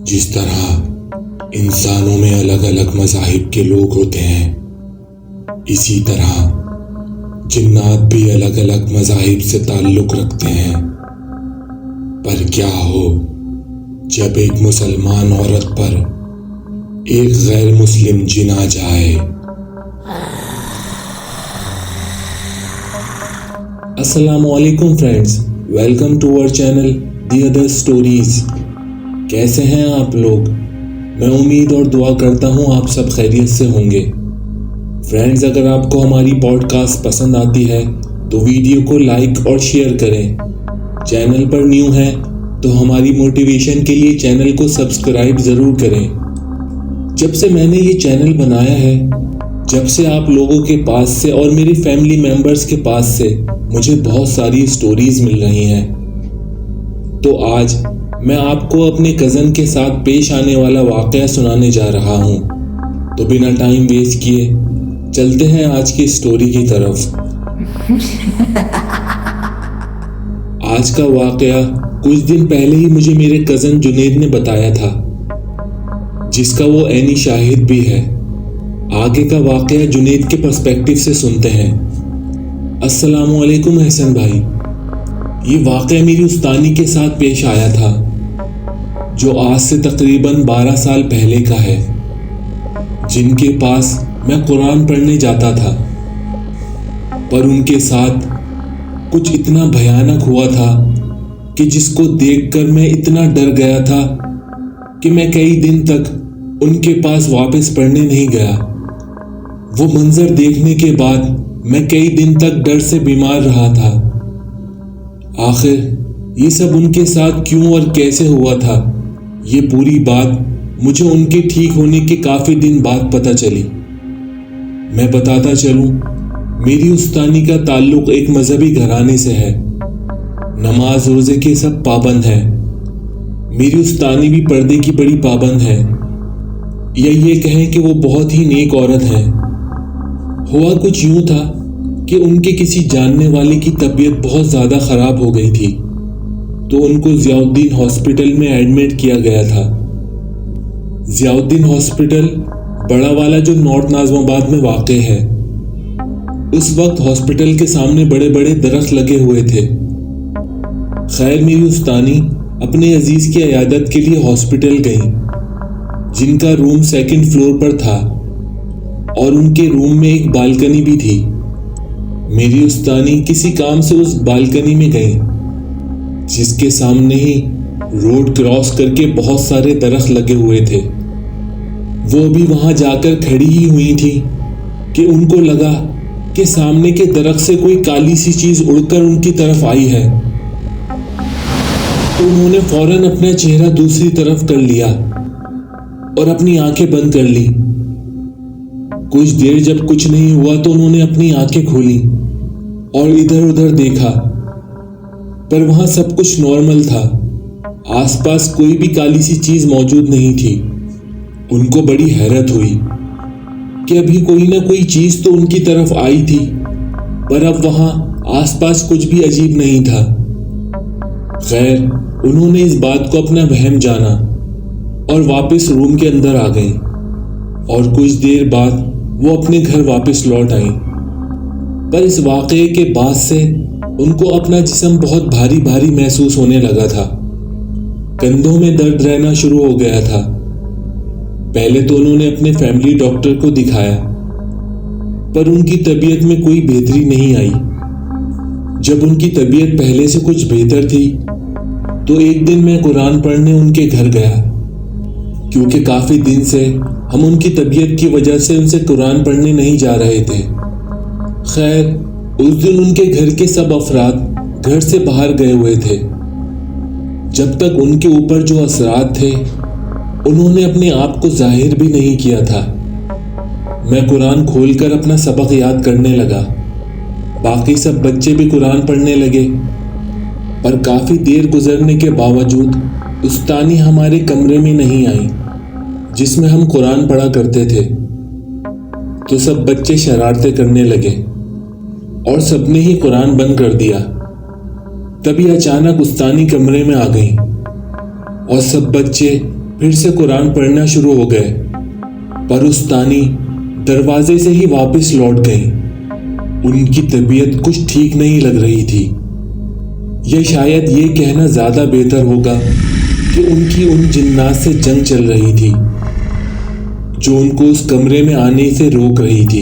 جس طرح انسانوں میں الگ الگ مذاہب کے لوگ ہوتے ہیں، اسی طرح جنات بھی الگ الگ مذاہب سے تعلق رکھتے ہیں۔ پر کیا ہو جب ایک مسلمان عورت پر ایک غیر مسلم جن آ جائے؟ السلام علیکم فرینڈز، ویلکم ٹو اور چینل دی ادر سٹوریز۔ کیسے ہیں آپ لوگ؟ میں امید اور دعا کرتا ہوں آپ سب خیریت سے ہوں گے۔ فرینڈز، اگر آپ کو ہماری پوڈ کاسٹ پسند آتی ہے تو ویڈیو کو لائک اور شیئر کریں۔ چینل پر نیو ہیں تو ہماری موٹیویشن کے لیے چینل کو سبسکرائب ضرور کریں۔ جب سے میں نے یہ چینل بنایا ہے، جب سے آپ لوگوں کے پاس سے اور میری فیملی ممبرز کے پاس سے مجھے بہت ساری سٹوریز مل رہی ہیں، تو آج میں آپ کو اپنے کزن کے ساتھ پیش آنے والا واقعہ سنانے جا رہا ہوں۔ تو بنا ٹائم ویسٹ کیے چلتے ہیں آج کی سٹوری کی طرف۔ آج کا واقعہ کچھ دن پہلے ہی مجھے میرے کزن جنید نے بتایا تھا، جس کا وہ عینی شاہد بھی ہے۔ آگے کا واقعہ جنید کے پرسپیکٹیو سے سنتے ہیں۔ السلام علیکم احسن بھائی، یہ واقعہ میری استانی کے ساتھ پیش آیا تھا، جو آج سے تقریباً 12 سال پہلے کا ہے، جن کے پاس میں قرآن پڑھنے جاتا تھا۔ پر ان کے ساتھ کچھ اتنا بھیانک ہوا تھا کہ جس کو دیکھ کر میں اتنا ڈر گیا تھا کہ میں کئی دن تک ان کے پاس واپس پڑھنے نہیں گیا۔ وہ منظر دیکھنے کے بعد میں کئی دن تک ڈر سے بیمار رہا تھا۔ آخر یہ سب ان کے ساتھ کیوں اور کیسے ہوا تھا، یہ پوری بات مجھے ان کے ٹھیک ہونے کے کافی دن بعد پتہ چلی۔ میں بتاتا چلوں، میری استانی کا تعلق ایک مذہبی گھرانے سے ہے۔ نماز روزے کے سب پابند ہیں۔ میری استانی بھی پردے کی بڑی پابند ہے، یا یہ کہیں کہ وہ بہت ہی نیک عورت ہیں۔ ہوا کچھ یوں تھا کہ ان کے کسی جاننے والے کی طبیعت بہت زیادہ خراب ہو گئی تھی، تو ان کو ضیاء الدین ہاسپٹل میں ایڈمٹ کیا گیا تھا۔ ضیاء الدین ہاسپٹل بڑا والا جو نارتھ ناظم آباد میں واقع ہے۔ اس وقت ہاسپٹل کے سامنے بڑے بڑے درخت لگے ہوئے تھے۔ خیر، میری استانی اپنے عزیز کی عیادت کے لیے ہاسپٹل گئیں، جن کا روم 2nd فلور پر تھا، اور ان کے روم میں ایک بالکنی بھی تھی۔ میری استانی کسی کام سے اس بالکنی میں گئیں، جس کے سامنے ہی روڈ کراس کر کے بہت سارے درخت لگے ہوئے تھے۔ وہ بھی وہاں جا کر کھڑی ہی ہوئی تھی کہ ان کو لگا کہ سامنے کے درخت سے کوئی کالی سی چیز اڑ کر ان کی طرف آئی ہے، تو انہوں نے فوراً اپنا چہرہ دوسری طرف کر لیا اور اپنی آنکھیں بند کر لی۔ کچھ دیر جب کچھ نہیں ہوا تو انہوں نے اپنی آنکھیں کھولی اور ادھر ادھر دیکھا، پر وہاں سب کچھ نارمل تھا۔ آس پاس کوئی بھی کالی سی چیز موجود نہیں تھی۔ ان کو بڑی حیرت ہوئی کہ ابھی کوئی نہ کوئی چیز تو ان کی طرف آئی تھی، پر اب وہاں آس پاس کچھ بھی عجیب نہیں تھا۔ خیر، انہوں نے اس بات کو اپنا وہم جانا اور واپس روم کے اندر آ گئیں، اور کچھ دیر بعد وہ اپنے گھر واپس لوٹ آئیں۔ پر اس واقعے کے بعد سے ان کو اپنا جسم بہت بھاری بھاری محسوس ہونے لگا تھا۔ کندھوں میں درد رہنا شروع ہو گیا تھا۔ پہلے تو انہوں نے اپنے فیملی ڈاکٹر کو دکھایا، پر ان کی طبیعت میں کوئی بہتری نہیں آئی۔ جب ان کی طبیعت پہلے سے کچھ بہتر تھی تو ایک دن میں قرآن پڑھنے ان کے گھر گیا، کیونکہ کافی دن سے ہم ان کی طبیعت کی وجہ سے ان سے قرآن پڑھنے نہیں جا رہے تھے۔ خیر، اس دن ان کے گھر کے سب افراد گھر سے باہر گئے ہوئے تھے۔ جب تک ان کے اوپر جو اثرات تھے، انہوں نے اپنے آپ کو ظاہر بھی نہیں کیا تھا۔ میں قرآن کھول کر اپنا سبق یاد کرنے لگا۔ باقی سب بچے بھی قرآن پڑھنے لگے، پر کافی دیر گزرنے کے باوجود استانی ہمارے کمرے میں نہیں آئی جس میں ہم قرآن پڑھا کرتے تھے، تو سب بچے شرارتیں کرنے لگے اور سب نے ہی قرآن بند کر دیا۔ تبھی اچانک استانی کمرے میں آ گئیں اور سب بچے फिर से कुरान पढ़ना शुरू हो गए, पर उस्तानी दरवाजे से ही वापस लौट गई। उनकी तबीयत कुछ ठीक नहीं लग रही थी, या शायद ये कहना ज्यादा बेहतर होगा कि उनकी उन जिन्नात से जंग चल रही थी जो उनको उस कमरे में आने से रोक रही थी।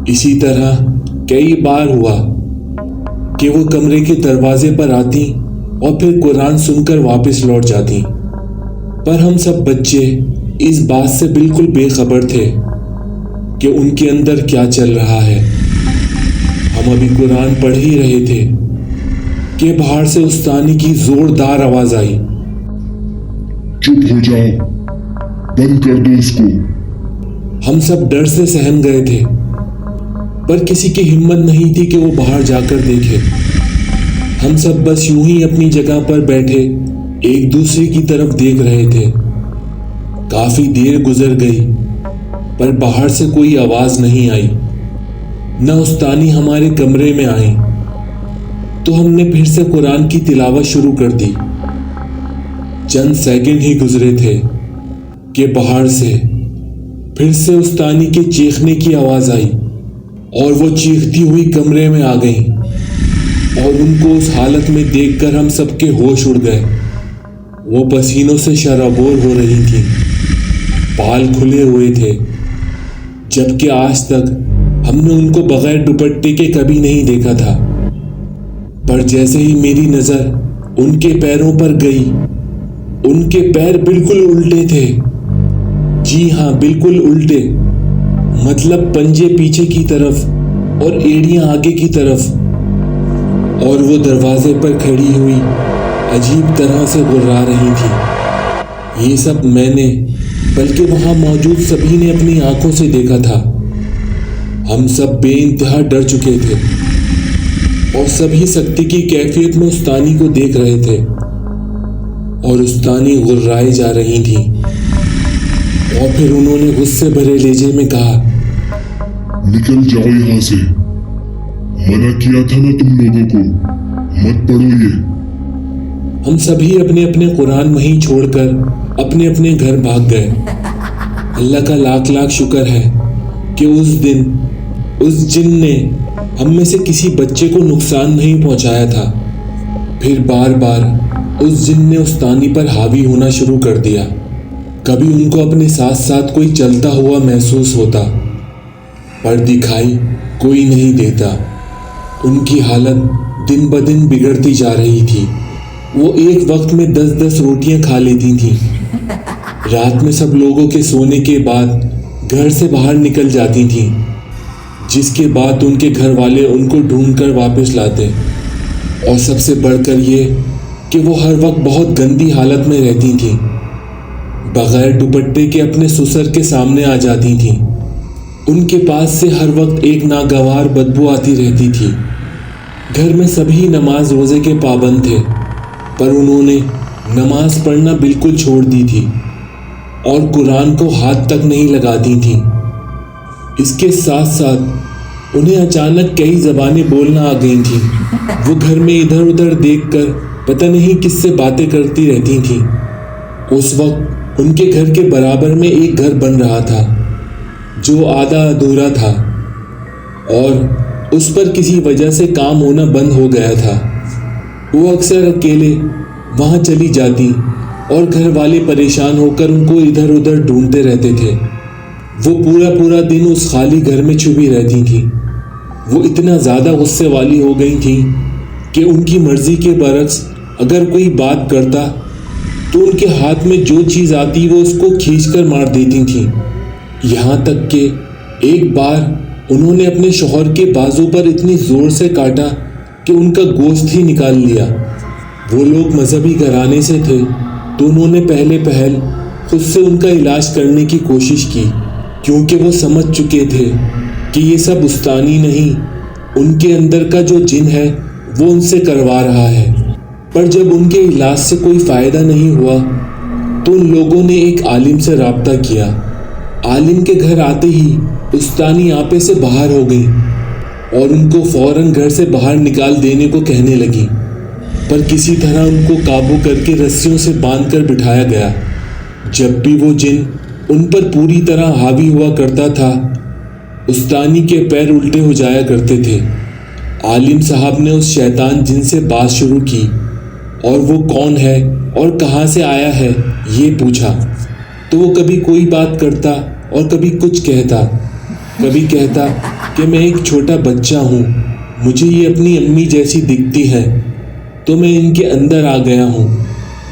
इसी तरह कई बार हुआ कि वो कमरे के दरवाजे पर आती और फिर कुरान सुनकर वापस लौट जाती, पर हम सब बच्चे इस बात से बिल्कुल बेखबर थे कि उनके अंदर क्या चल रहा है। हम अभी कुरान पढ़ ही रहे थे कि बाहर से उस्तानी की जोरदार आवाज आई, चुप हो जाओ, बंद कर दो इसको। हम सब डर से सहम गए थे, पर किसी की हिम्मत नहीं थी कि वो बाहर जाकर देखे। हम सब बस यूं ही अपनी जगह पर बैठे एक दूसरे की तरफ देख रहे थे। काफी देर गुजर गई, पर बाहर से कोई आवाज नहीं आई, न उस्तानी हमारे कमरे में आई। तो हमने फिर से कुरान की तिलावत शुरू कर दी। चंद सेकंड ही गुजरे थे कि बाहर से फिर से उस्तानी के चीखने की आवाज आई और वो चीखती हुई कमरे में आ गई, और उनको उस हालत में देखकर हम सबके होश उड़ गए। वो पसीनों से शराबोर हो रही थी, बाल खुले हुए थे, जबकि आज तक हमने उनको बगैर दुपट्टे के कभी नहीं देखा था। पर जैसे ही मेरी नजर उनके पैरों पर गई, उनके पैर बिल्कुल उल्टे थे। जी हाँ, बिल्कुल उल्टे, मतलब पंजे पीछे की तरफ और एड़ियां आगे की तरफ। और वो दरवाजे पर खड़ी हुई अजीब तरह से गुर्रा रही थी। ये सब मैंने, बल्कि वहां मौजूद सभी ने अपनी आंखों से देखा था। हम सब बेइंतहा डर चुके थे और सभी सख्ती की कैफियत में उस्तानी को देख रहे थे, और उस्तानी गुर्राई जा रही थी। और फिर उन्होंने गुस्से भरे लहजे में कहा, निकल जाओ यहाँ से, मना किया था ना तुम लोगों को, मत पढ़ो ये। हम सभी अपने अपने कुरान वहीं छोड़कर अपने अपने घर भाग गए। अल्लाह का लाख लाख शुक्र है कि उस दिन उस जिन ने हम में से किसी बच्चे को नुकसान नहीं पहुंचाया था। फिर बार बार उस जिन ने उस्तानी पर हावी होना शुरू कर दिया। कभी उनको अपने साथ साथ कोई चलता हुआ महसूस होता, पर दिखाई कोई नहीं देता। उनकी हालत दिन ब दिन बिगड़ती जा रही थी। वो एक वक्त में 10-10 रोटियां खा लेती थीं। रात में सब लोगों के सोने के बाद घर से बाहर निकल जाती थीं, जिसके बाद उनके घर वाले उनको ढूंढकर वापस लाते। और सबसे बढ़कर ये कि वो हर वक्त बहुत गंदी हालत में रहती थीं, बगैर दुपट्टे के अपने ससुर के सामने आ जाती थीं। उनके पास से हर वक्त एक नागवार बदबू आती रहती थी। घर में सभी नमाज रोजे के पाबंद थे, पर उन्होंने नमाज पढ़ना बिल्कुल छोड़ दी थी और कुरान को हाथ तक नहीं लगाती थीं। इसके साथ साथ उन्हें अचानक कई ज़बानें बोलना आ गई थीं। वो घर में इधर उधर देखकर पता नहीं किससे बातें करती रहती थीं। उस वक्त उनके घर के बराबर में एक घर बन रहा था जो आधा अधूरा था, और उस पर किसी वजह से काम होना बंद हो गया था। वो अक्सर अकेले वहां चली जाती और घर वाले परेशान होकर उनको इधर उधर ढूंढते रहते थे। वो पूरा पूरा दिन उस खाली घर में छुपी रहती थी। वो इतना ज़्यादा गुस्से वाली हो गई थी कि उनकी मर्जी के बरक्स अगर कोई बात करता तो उनके हाथ में जो चीज़ आती वो उसको खींचकर मार देती थी। यहाँ तक कि एक बार उन्होंने अपने शौहर के बाजू पर इतनी ज़ोर से काटा कि उनका गोश्त ही निकाल लिया। वो लोग मजहबी घराने से थे, तो उन्होंने पहले पहल खुद से उनका इलाज करने की कोशिश की, क्योंकि वो समझ चुके थे कि ये सब उस्तानी नहीं, उनके अंदर का जो जिन है वो उनसे करवा रहा है। पर जब उनके इलाज से कोई फ़ायदा नहीं हुआ तो उन लोगों ने एक आलिम से राब्ता किया। आलिम के घर आते ही उस्तानी आपे से बाहर हो गई और उनको फौरन घर से बाहर निकाल देने को कहने लगी, पर किसी तरह उनको काबू करके रस्सियों से बांधकर बिठाया गया जब भी वो जिन उन पर पूरी तरह हावी हुआ करता था, उस्तानी के पैर उल्टे हो जाया करते थे। आलिम साहब ने उस शैतान जिन से बात शुरू की और वो कौन है और कहाँ से आया है ये पूछा, तो वो कभी कोई बात करता और कभी कुछ कहता। कभी कहता कि मैं एक छोटा बच्चा हूँ, मुझे ये अपनी अम्मी जैसी दिखती है तो मैं इनके अंदर आ गया हूँ।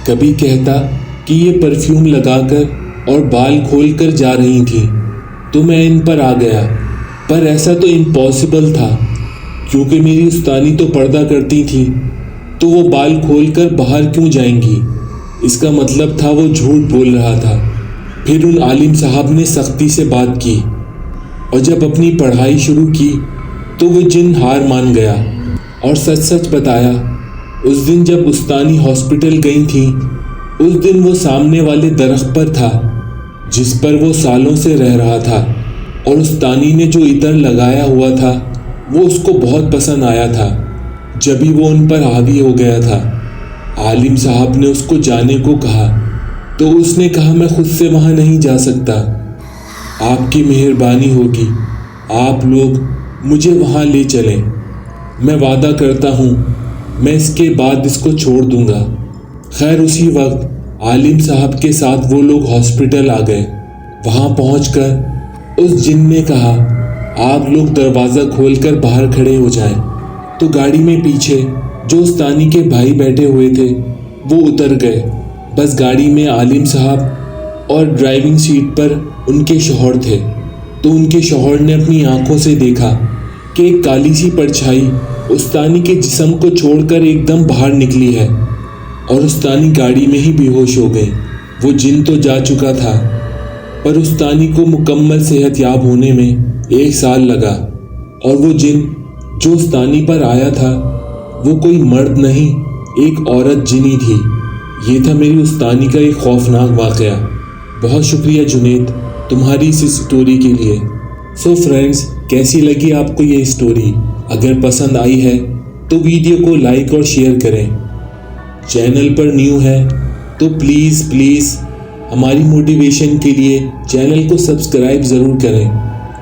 कभी कहता कि ये परफ्यूम लगाकर और बाल खोल कर जा रही थी तो मैं इन पर आ गया, पर ऐसा तो इम्पॉसिबल था क्योंकि मेरी उस्तानी तो पर्दा करती थी, तो वो बाल खोल कर बाहर क्यों जाएंगी। इसका मतलब था वो झूठ बोल रहा था। फिर उन आलिम साहब ने सख्ती से बात की और जब अपनी पढ़ाई शुरू की तो वो जिन हार मान गया और सच सच बताया। उस दिन जब उस्तानी हॉस्पिटल गई थी, उस दिन वो सामने वाले दरख्त पर था जिस पर वो सालों से रह रहा था, और उस्तानी ने जो इतर लगाया हुआ था वो उसको बहुत पसंद आया था। जब ही वो उन पर हावी हो गया था, आलिम साहब ने उसको जाने को कहा तो उसने कहा मैं खुद से वहाँ नहीं जा सकता, आपकी मेहरबानी होगी, आप लोग मुझे वहाँ ले चलें। मैं वादा करता हूँ मैं इसके बाद इसको छोड़ दूँगा। खैर उसी वक्त आलिम साहब के साथ वो लोग हॉस्पिटल आ गए। वहाँ पहुँचकर उस जिन ने कहा आप लोग दरवाज़ा खोलकर बाहर खड़े हो जाएं। तो गाड़ी में पीछे जो उस्तानी के भाई बैठे हुए थे वो उतर गए। बस गाड़ी में आलिम साहब और ड्राइविंग सीट पर उनके शौहर थे। तो उनके शौहर ने अपनी आंखों से देखा कि एक काली सी परछाई उस्तानी के जिस्म को छोड़कर एकदम बाहर निकली है और उस्तानी गाड़ी में ही बेहोश हो गई। वो जिन तो जा चुका था, पर उस्तानी को मुकम्मल सेहतयाब होने में 1 साल लगा। और वो जिन जो उस्तानी पर आया था वो कोई मर्द नहीं, एक औरत जिनी थी। ये था मेरी उस्तानी का एक खौफनाक वाक़या। बहुत शुक्रिया जुनैद तुम्हारी इस स्टोरी के लिए। सो फ्रेंड्स, कैसी लगी आपको ये स्टोरी? अगर पसंद आई है तो वीडियो को लाइक और शेयर करें। चैनल पर न्यू है तो प्लीज़ हमारी मोटिवेशन के लिए चैनल को सब्सक्राइब ज़रूर करें।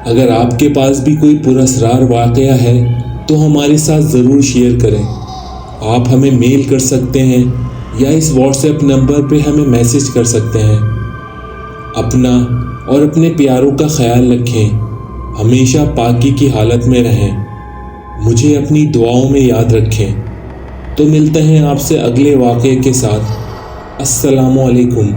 अगर आपके पास भी कोई पुरअसरार वाक़या है तो हमारे साथ ज़रूर शेयर करें। आप हमें मेल कर सकते हैं या इस व्हाट्सएप नंबर पे हमें मैसेज कर सकते हैं। अपना और अपने प्यारों का ख्याल रखें, हमेशा पाकी की हालत में रहें, मुझे अपनी दुआओं में याद रखें। तो मिलते हैं आपसे अगले वाक़े के साथ। अस्सलामु अलैकुम।